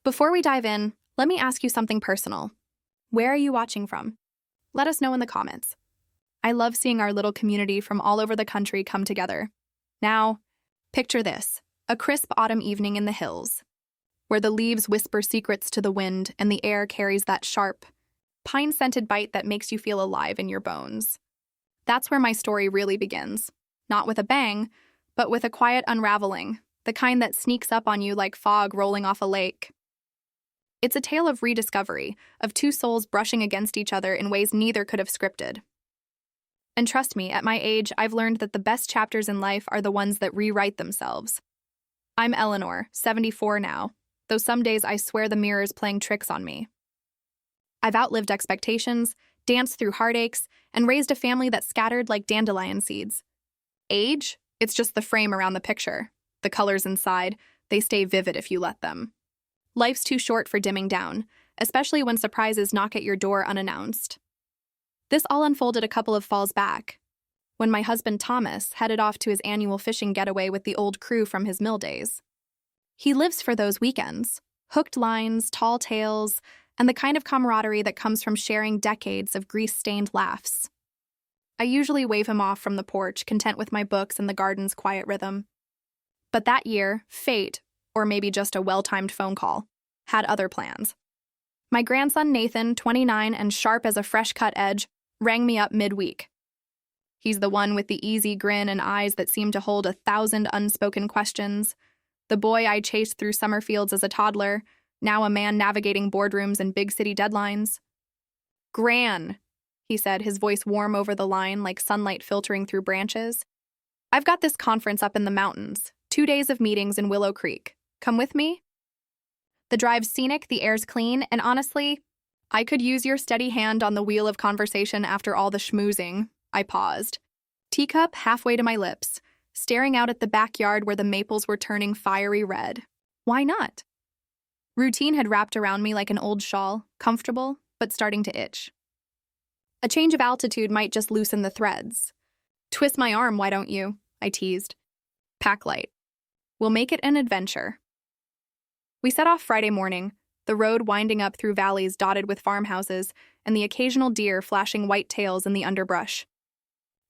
Before we dive in, let me ask you something personal. Where are you watching from? Let us know in the comments. I love seeing our little community from all over the country come together. Now, picture this, a crisp autumn evening in the hills, where the leaves whisper secrets to the wind and the air carries that sharp, pine-scented bite that makes you feel alive in your bones. That's where my story really begins. Not with a bang, but with a quiet unraveling, the kind that sneaks up on you like fog rolling off a lake. It's a tale of rediscovery, of two souls brushing against each other in ways neither could have scripted. And trust me, at my age, I've learned that the best chapters in life are the ones that rewrite themselves. I'm Eleanor, 74 now, though some days I swear the mirror's playing tricks on me. I've outlived expectations, danced through heartaches, and raised a family that scattered like dandelion seeds. Age? It's just the frame around the picture. The colors inside, they stay vivid if you let them. Life's too short for dimming down, especially when surprises knock at your door unannounced. This all unfolded a couple of falls back, when my husband Thomas headed off to his annual fishing getaway with the old crew from his mill days. He lives for those weekends, hooked lines, tall tales, and the kind of camaraderie that comes from sharing decades of grease-stained laughs. I usually wave him off from the porch, content with my books and the garden's quiet rhythm. But that year, fate, or maybe just a well-timed phone call, had other plans. My grandson Nathan, 29 and sharp as a fresh-cut edge, rang me up midweek. He's the one with the easy grin and eyes that seem to hold 1,000 unspoken questions. The boy I chased through summer fields as a toddler, now a man navigating boardrooms and big city deadlines. "Gran," he said, his voice warm over the line like sunlight filtering through branches. "I've got this conference up in the mountains, 2 days of meetings in Willow Creek. Come with me?" The drive's scenic, the air's clean, and honestly, I could use your steady hand on the wheel of conversation after all the schmoozing. I paused, teacup halfway to my lips, staring out at the backyard where the maples were turning fiery red. Why not? Routine had wrapped around me like an old shawl, comfortable, but starting to itch. A change of altitude might just loosen the threads. "Twist my arm, why don't you?" I teased. "Pack light. We'll make it an adventure." We set off Friday morning, the road winding up through valleys dotted with farmhouses and the occasional deer flashing white tails in the underbrush.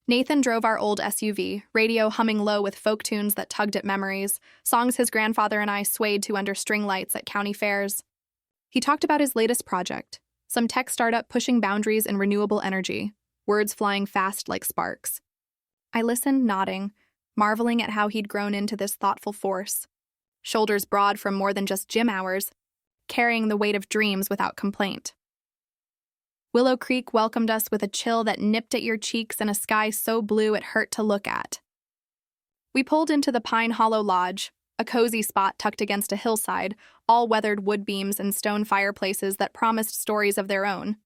Nathan drove our old SUV, radio humming low with folk tunes that tugged at memories, songs his grandfather and I swayed to under string lights at county fairs. He talked about his latest project, some tech startup pushing boundaries in renewable energy, words flying fast like sparks. I listened, nodding, marveling at how he'd grown into this thoughtful force. Shoulders broad from more than just gym hours, carrying the weight of dreams without complaint. Willow Creek welcomed us with a chill that nipped at your cheeks and a sky so blue it hurt to look at. We pulled into the Pine Hollow Lodge, a cozy spot tucked against a hillside, all weathered wood beams and stone fireplaces that promised stories of their own.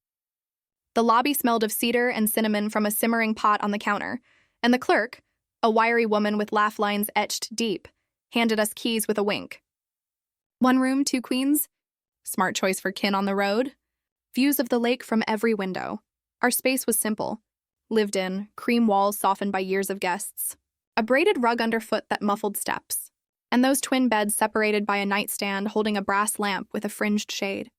The lobby smelled of cedar and cinnamon from a simmering pot on the counter, and the clerk, a wiry woman with laugh lines etched deep, handed us keys with a wink. "1 room, 2 queens? Smart choice for kin on the road." Views of the lake from every window. Our space was simple. Lived in, cream walls softened by years of guests. A braided rug underfoot that muffled steps. And those twin beds separated by a nightstand holding a brass lamp with a fringed shade.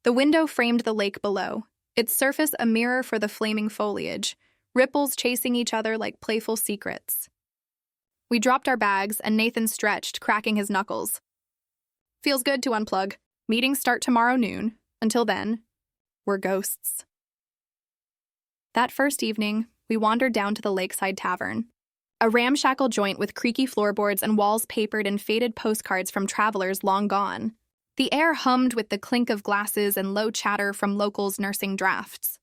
The window framed the lake below, its surface a mirror for the flaming foliage, ripples chasing each other like playful secrets. We dropped our bags and Nathan stretched, cracking his knuckles. "Feels good to unplug. Meetings start tomorrow noon. Until then, we're ghosts." That first evening, we wandered down to the lakeside tavern, a ramshackle joint with creaky floorboards and walls papered in faded postcards from travelers long gone. The air hummed with the clink of glasses and low chatter from locals nursing drafts.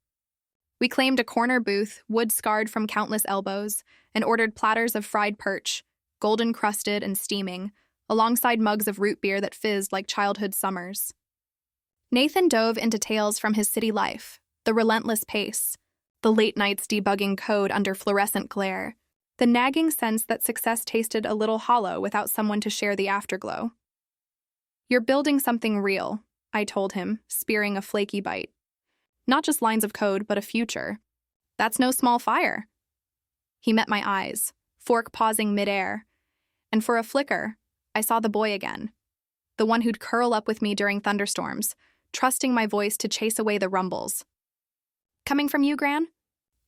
We claimed a corner booth, wood-scarred from countless elbows, and ordered platters of fried perch, golden-crusted and steaming, alongside mugs of root beer that fizzed like childhood summers. Nathan dove into tales from his city life, the relentless pace, the late nights debugging code under fluorescent glare, the nagging sense that success tasted a little hollow without someone to share the afterglow. "You're building something real," I told him, spearing a flaky bite. "Not just lines of code, but a future. That's no small fire." He met my eyes, fork pausing midair, and for a flicker, I saw the boy again. the one who'd curl up with me during thunderstorms, trusting my voice to chase away the rumbles. Coming from you, Gran?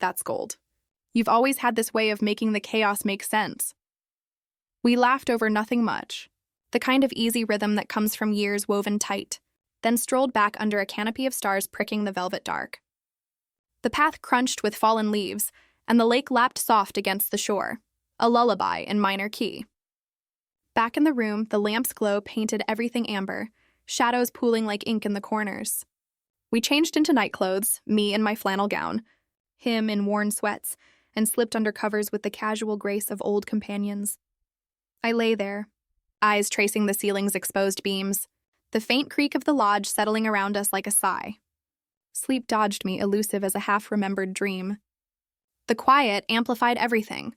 That's gold. You've always had this way of making the chaos make sense. We laughed over nothing much, the kind of easy rhythm that comes from years woven tight, then strolled back under a canopy of stars pricking the velvet dark. The path crunched with fallen leaves, and the lake lapped soft against the shore, a lullaby in minor key. Back in the room, the lamp's glow painted everything amber, shadows pooling like ink in the corners. We changed into nightclothes, me in my flannel gown, him in worn sweats, and slipped under covers with the casual grace of old companions. I lay there, eyes tracing the ceiling's exposed beams, the faint creak of the lodge settling around us like a sigh. Sleep dodged me, elusive as a half-remembered dream. The quiet amplified everything.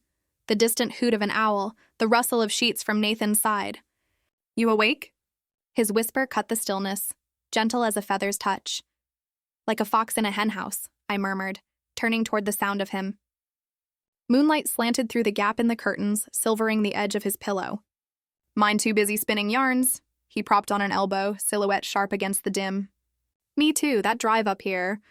The distant hoot of an owl, the rustle of sheets from Nathan's side. "You awake?" His whisper cut the stillness, gentle as a feather's touch. "Like a fox in a henhouse," I murmured, turning toward the sound of him. Moonlight slanted through the gap in the curtains, silvering the edge of his pillow. "Mine too busy spinning yarns." He propped on an elbow, silhouette sharp against the dim. "Me too, that drive up here."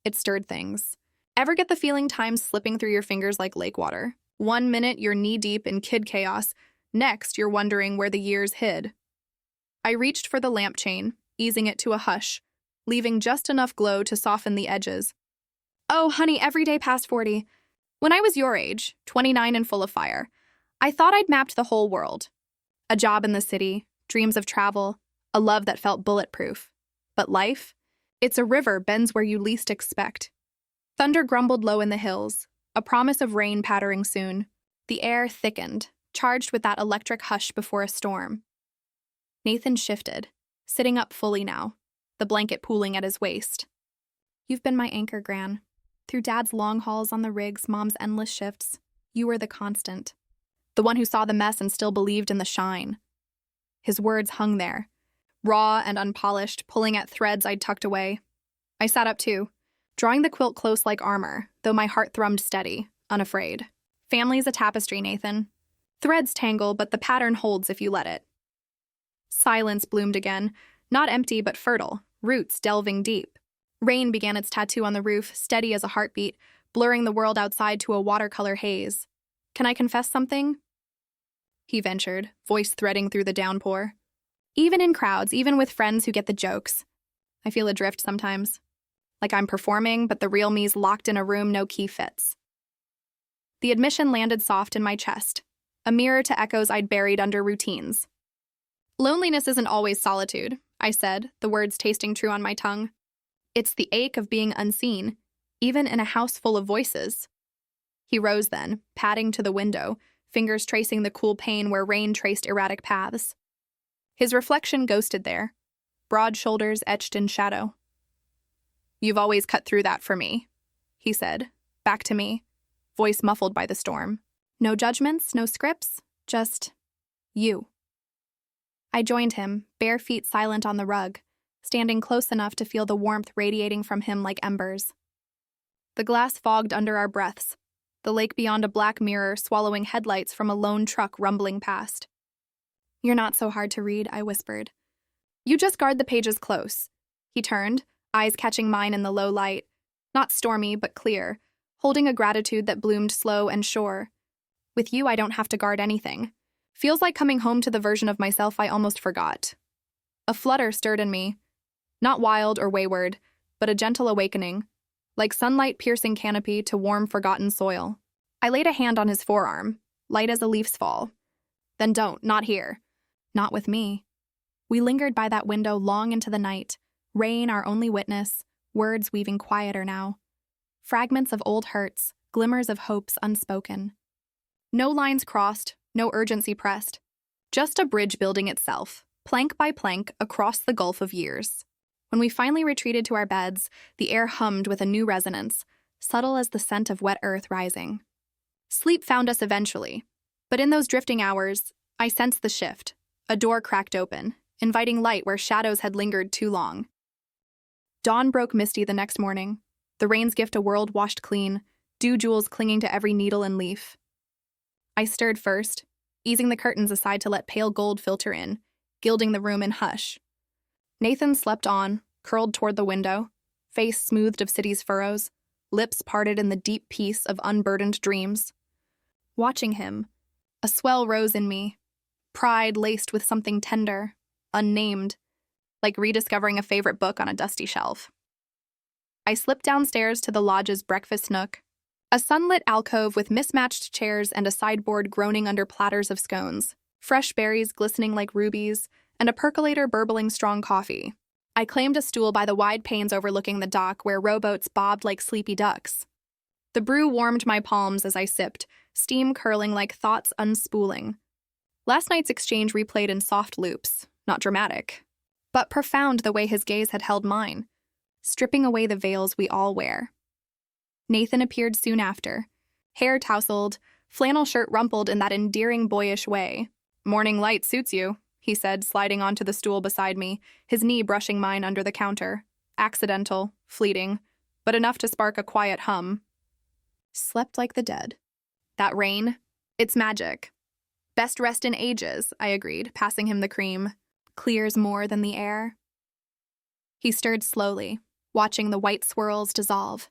It stirred things. Ever get the feeling time's slipping through your fingers like lake water? 1 minute you're knee-deep in kid chaos, next you're wondering where the years hid. I reached for the lamp chain, easing it to a hush, leaving just enough glow to soften the edges. "Oh, honey, every day past 40. When I was your age, 29 and full of fire, I thought I'd mapped the whole world. A job in the city, dreams of travel, a love that felt bulletproof. But life? It's a river bends where you least expect." Thunder grumbled low in the hills, a promise of rain pattering soon. The air thickened, charged with that electric hush before a storm. Nathan shifted, sitting up fully now, the blanket pooling at his waist. "You've been my anchor, Gran. Through Dad's long hauls on the rigs, Mom's endless shifts, you were the constant. The one who saw the mess and still believed in the shine." His words hung there, raw and unpolished, pulling at threads I'd tucked away. I sat up too, drawing the quilt close like armor, though my heart thrummed steady, unafraid. Family's a tapestry, Nathan. Threads tangle, but the pattern holds if you let it. Silence bloomed again, not empty but fertile, roots delving deep. Rain began its tattoo on the roof, steady as a heartbeat, blurring the world outside to a watercolor haze. "Can I confess something?" he ventured, voice threading through the downpour. "Even in crowds, even with friends who get the jokes, I feel adrift sometimes. Like I'm performing, but the real me's locked in a room no key fits." The admission landed soft in my chest, a mirror to echoes I'd buried under routines. "Loneliness isn't always solitude," I said, the words tasting true on my tongue. "It's the ache of being unseen, even in a house full of voices." He rose then, padding to the window, fingers tracing the cool pane where rain traced erratic paths. His reflection ghosted there, broad shoulders etched in shadow. "You've always cut through that for me," he said, back to me, voice muffled by the storm. "No judgments, no scripts, just you." I joined him, bare feet silent on the rug, standing close enough to feel the warmth radiating from him like embers. The glass fogged under our breaths, the lake beyond a black mirror swallowing headlights from a lone truck rumbling past. "You're not so hard to read," I whispered. "You just guard the pages close." He turned, eyes catching mine in the low light, not stormy but clear, holding a gratitude that bloomed slow and sure. "With you, I don't have to guard anything. Feels like coming home to the version of myself I almost forgot." A flutter stirred in me, not wild or wayward, but a gentle awakening, like sunlight piercing canopy to warm forgotten soil. I laid a hand on his forearm, light as a leaf's fall. "Then don't, not here. Not with me." We lingered by that window long into the night, rain our only witness, words weaving quieter now. Fragments of old hurts, glimmers of hopes unspoken. No lines crossed, no urgency pressed. Just a bridge building itself, plank by plank, across the gulf of years. When we finally retreated to our beds, the air hummed with a new resonance, subtle as the scent of wet earth rising. Sleep found us eventually, but in those drifting hours, I sensed the shift. A door cracked open, inviting light where shadows had lingered too long. Dawn broke misty the next morning, the rain's gift a world washed clean, dew jewels clinging to every needle and leaf. I stirred first, easing the curtains aside to let pale gold filter in, gilding the room in hush. Nathan slept on, curled toward the window, face smoothed of city's furrows, lips parted in the deep peace of unburdened dreams. Watching him, a swell rose in me, pride laced with something tender, unnamed, like rediscovering a favorite book on a dusty shelf. I slipped downstairs to the lodge's breakfast nook, a sunlit alcove with mismatched chairs and a sideboard groaning under platters of scones, fresh berries glistening like rubies, and a percolator burbling strong coffee. I claimed a stool by the wide panes overlooking the dock where rowboats bobbed like sleepy ducks. The brew warmed my palms as I sipped, steam curling like thoughts unspooling. Last night's exchange replayed in soft loops, not dramatic, but profound the way his gaze had held mine, stripping away the veils we all wear. Nathan appeared soon after, hair tousled, flannel shirt rumpled in that endearing boyish way. "Morning light suits you," he said, sliding onto the stool beside me, his knee brushing mine under the counter. Accidental, fleeting, but enough to spark a quiet hum. Slept like the dead. That rain, it's magic. Best rest in ages, I agreed, passing him the cream. Clears more than the air. He stirred slowly, watching the white swirls dissolve,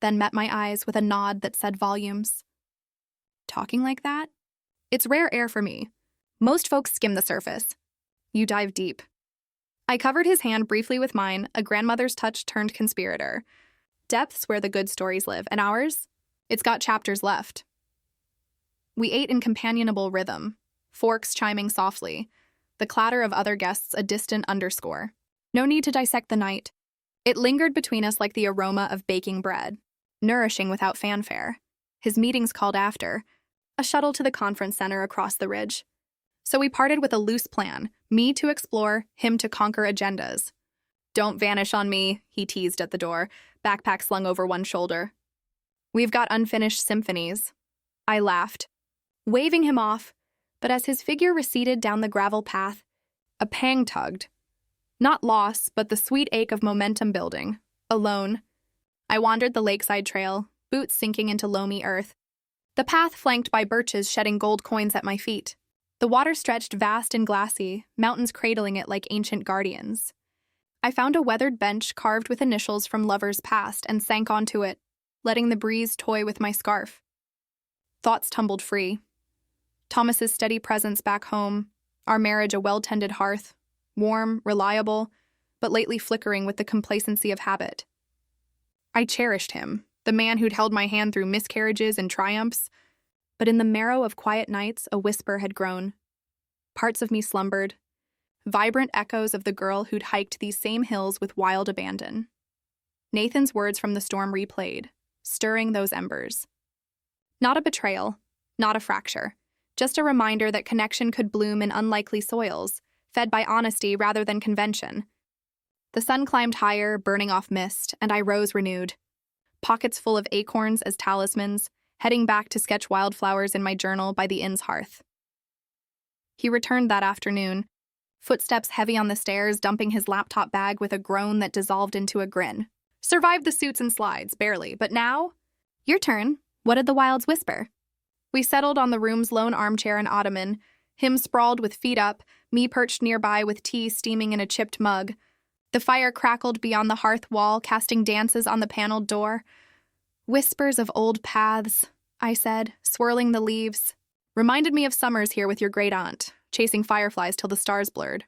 then met my eyes with a nod that said volumes. Talking like that? It's rare air for me. Most folks skim the surface. You dive deep. I covered his hand briefly with mine, a grandmother's touch turned conspirator. Depths where the good stories live, and ours? It's got chapters left. We ate in companionable rhythm, forks chiming softly, the clatter of other guests a distant underscore. No need to dissect the night. It lingered between us like the aroma of baking bread, nourishing without fanfare. His meetings called after, a shuttle to the conference center across the ridge. So we parted with a loose plan, me to explore, him to conquer agendas. "Don't vanish on me," he teased at the door, backpack slung over one shoulder. "We've got unfinished symphonies." I laughed, waving him off, but as his figure receded down the gravel path, a pang tugged. Not loss, but the sweet ache of momentum building. Alone. I wandered the lakeside trail, boots sinking into loamy earth. The path flanked by birches shedding gold coins at my feet. The water stretched vast and glassy, mountains cradling it like ancient guardians. I found a weathered bench carved with initials from lovers past and sank onto it, letting the breeze toy with my scarf. Thoughts tumbled free. Thomas's steady presence back home, our marriage a well-tended hearth, warm, reliable, but lately flickering with the complacency of habit. I cherished him, the man who'd held my hand through miscarriages and triumphs, but in the marrow of quiet nights a whisper had grown. Parts of me slumbered, vibrant echoes of the girl who'd hiked these same hills with wild abandon. Nathan's words from the storm replayed, stirring those embers. Not a betrayal, not a fracture. Just a reminder that connection could bloom in unlikely soils, fed by honesty rather than convention. The sun climbed higher, burning off mist, and I rose renewed. Pockets full of acorns as talismans, heading back to sketch wildflowers in my journal by the inn's hearth. He returned that afternoon, footsteps heavy on the stairs, dumping his laptop bag with a groan that dissolved into a grin. Survived the suits and slides, barely, but now? Your turn. What did the wilds whisper? We settled on the room's lone armchair and ottoman, him sprawled with feet up, me perched nearby with tea steaming in a chipped mug. The fire crackled beyond the hearth wall, casting dances on the paneled door. "Whispers of old paths," I said, swirling the leaves. "Reminded me of summers here with your great aunt, chasing fireflies till the stars blurred."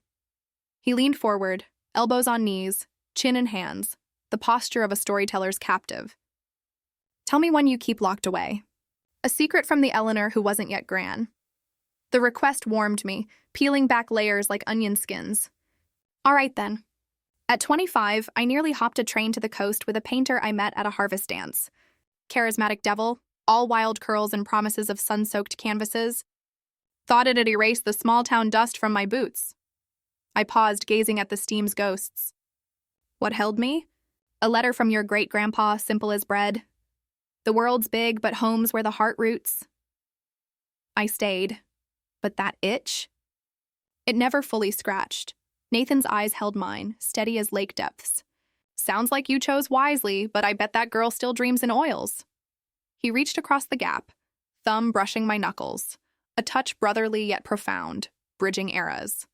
He leaned forward, elbows on knees, chin in hands, the posture of a storyteller's captive. "Tell me one you keep locked away." A secret from the Eleanor who wasn't yet gran. The request warmed me, peeling back layers like onion skins. All right then. At 25, I nearly hopped a train to the coast with a painter I met at a harvest dance. Charismatic devil, all wild curls and promises of sun-soaked canvases. Thought it'd erase the small-town dust from my boots. I paused, gazing at the steam's ghosts. What held me? A letter from your great-grandpa, simple as bread. The world's big, but home's where the heart roots. I stayed. But that itch? It never fully scratched. Nathan's eyes held mine, steady as lake depths. Sounds like you chose wisely, but I bet that girl still dreams in oils. He reached across the gap, thumb brushing my knuckles, a touch brotherly yet profound, bridging eras.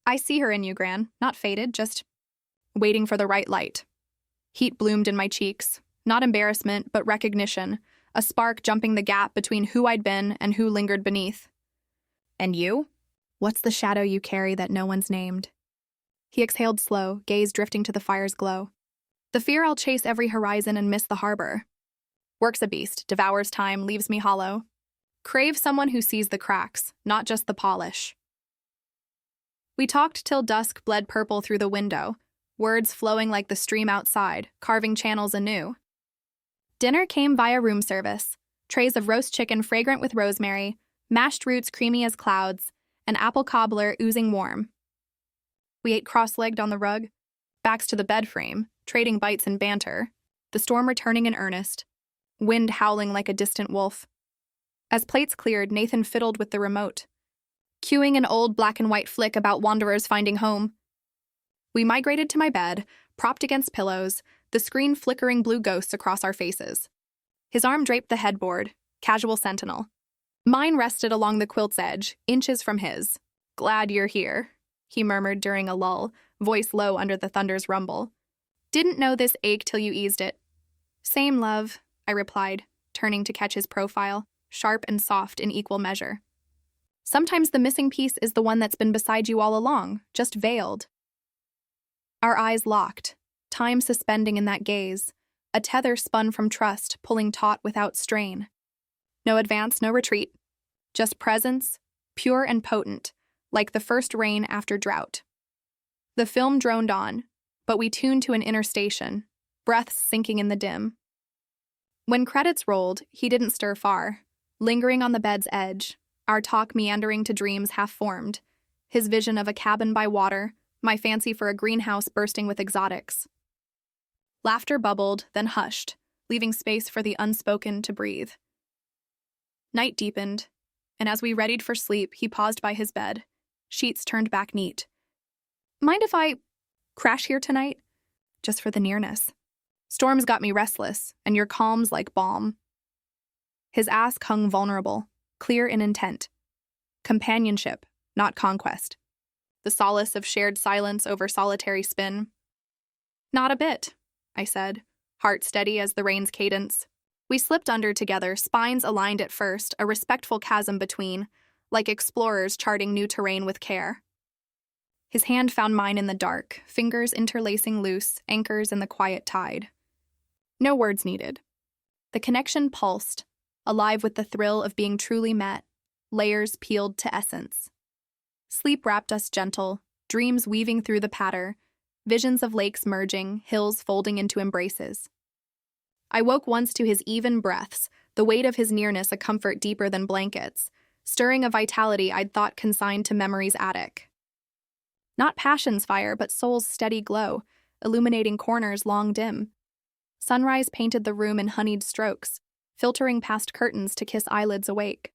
I see her in you, Gran, not faded, just waiting for the right light. Heat bloomed in my cheeks, not embarrassment, but recognition, a spark jumping the gap between who I'd been and who lingered beneath. And you? What's the shadow you carry that no one's named? He exhaled slow, gaze drifting to the fire's glow. The fear I'll chase every horizon and miss the harbor. Works a beast, devours time, leaves me hollow. Crave someone who sees the cracks, not just the polish. We talked till dusk bled purple through the window, words flowing like the stream outside, carving channels anew. Dinner came via room service, trays of roast chicken fragrant with rosemary, mashed roots creamy as clouds, and apple cobbler oozing warm. We ate cross-legged on the rug, backs to the bed frame, trading bites and banter, the storm returning in earnest, wind howling like a distant wolf. As plates cleared, Nathan fiddled with the remote, cueing an old black and white flick about wanderers finding home. We migrated to my bed, propped against pillows, the screen flickering blue ghosts across our faces. His arm draped the headboard, casual sentinel. Mine rested along the quilt's edge, inches from his. Glad you're here, he murmured during a lull, voice low under the thunder's rumble. Didn't know this ache till you eased it. Same, love, I replied, turning to catch his profile, sharp and soft in equal measure. Sometimes the missing piece is the one that's been beside you all along, just veiled. Our eyes locked, time suspending in that gaze, a tether spun from trust, pulling taut without strain. No advance, no retreat. Just presence, pure and potent, like the first rain after drought. The film droned on, but we tuned to an inner station, breaths sinking in the dim. When credits rolled, he didn't stir far, lingering on the bed's edge, our talk meandering to dreams half-formed, his vision of a cabin by water, my fancy for a greenhouse bursting with exotics. Laughter bubbled, then hushed, leaving space for the unspoken to breathe. Night deepened, and as we readied for sleep, he paused by his bed, sheets turned back neat. Mind if I crash here tonight? Just for the nearness. Storms got me restless, and your calm's like balm. His ask hung vulnerable, clear in intent. Companionship, not conquest. The solace of shared silence over solitary spin. Not a bit, I said, heart steady as the rain's cadence. We slipped under together, spines aligned at first, a respectful chasm between, like explorers charting new terrain with care. His hand found mine in the dark, fingers interlacing loose, anchors in the quiet tide. No words needed. The connection pulsed, alive with the thrill of being truly met, layers peeled to essence. Sleep wrapped us gentle, dreams weaving through the patter, visions of lakes merging, hills folding into embraces. I woke once to his even breaths, the weight of his nearness a comfort deeper than blankets, stirring a vitality I'd thought consigned to memory's attic. Not passion's fire, but soul's steady glow, illuminating corners long dim. Sunrise painted the room in honeyed strokes, filtering past curtains to kiss eyelids awake.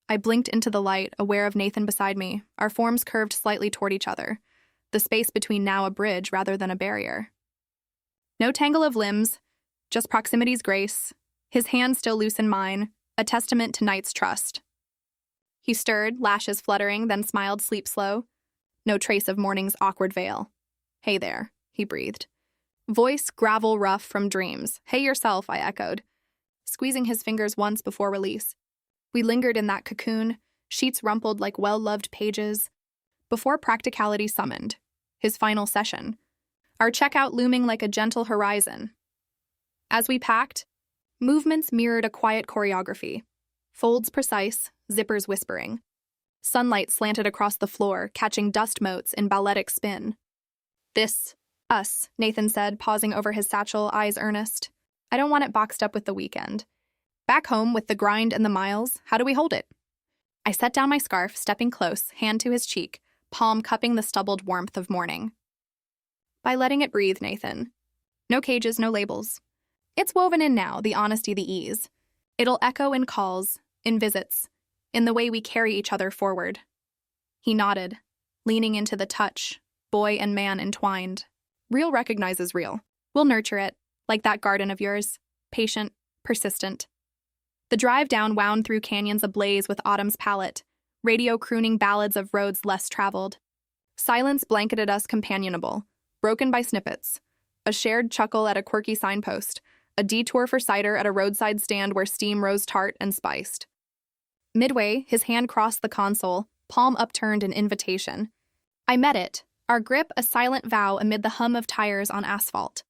I blinked into the light, aware of Nathan beside me, our forms curved slightly toward each other, the space between now a bridge rather than a barrier. No tangle of limbs, just proximity's grace, his hand still loose in mine, a testament to night's trust. He stirred, lashes fluttering, then smiled sleep slow. No trace of morning's awkward veil. Hey there, he breathed. Voice gravel rough from dreams. Hey yourself, I echoed, squeezing his fingers once before release. We lingered in that cocoon, sheets rumpled like well-loved pages, before practicality summoned, his final session, our checkout looming like a gentle horizon. As we packed, movements mirrored a quiet choreography, folds precise, zippers whispering. Sunlight slanted across the floor, catching dust motes in balletic spin. This, us, Nathan said, pausing over his satchel, eyes earnest. I don't want it boxed up with the weekend. Back home, with the grind and the miles, how do we hold it? I set down my scarf, stepping close, hand to his cheek, palm cupping the stubbled warmth of morning. By letting it breathe, Nathan. No cages, no labels. It's woven in now, the honesty, the ease. It'll echo in calls, in visits, in the way we carry each other forward. He nodded, leaning into the touch, boy and man entwined. Real recognizes real. We'll nurture it, like that garden of yours, patient, persistent. The drive down wound through canyons ablaze with autumn's palette, radio crooning ballads of roads less traveled. Silence blanketed us companionable, broken by snippets. A shared chuckle at a quirky signpost, a detour for cider at a roadside stand where steam rose tart and spiced. Midway, his hand crossed the console, palm upturned in invitation. I met it, our grip a silent vow amid the hum of tires on asphalt.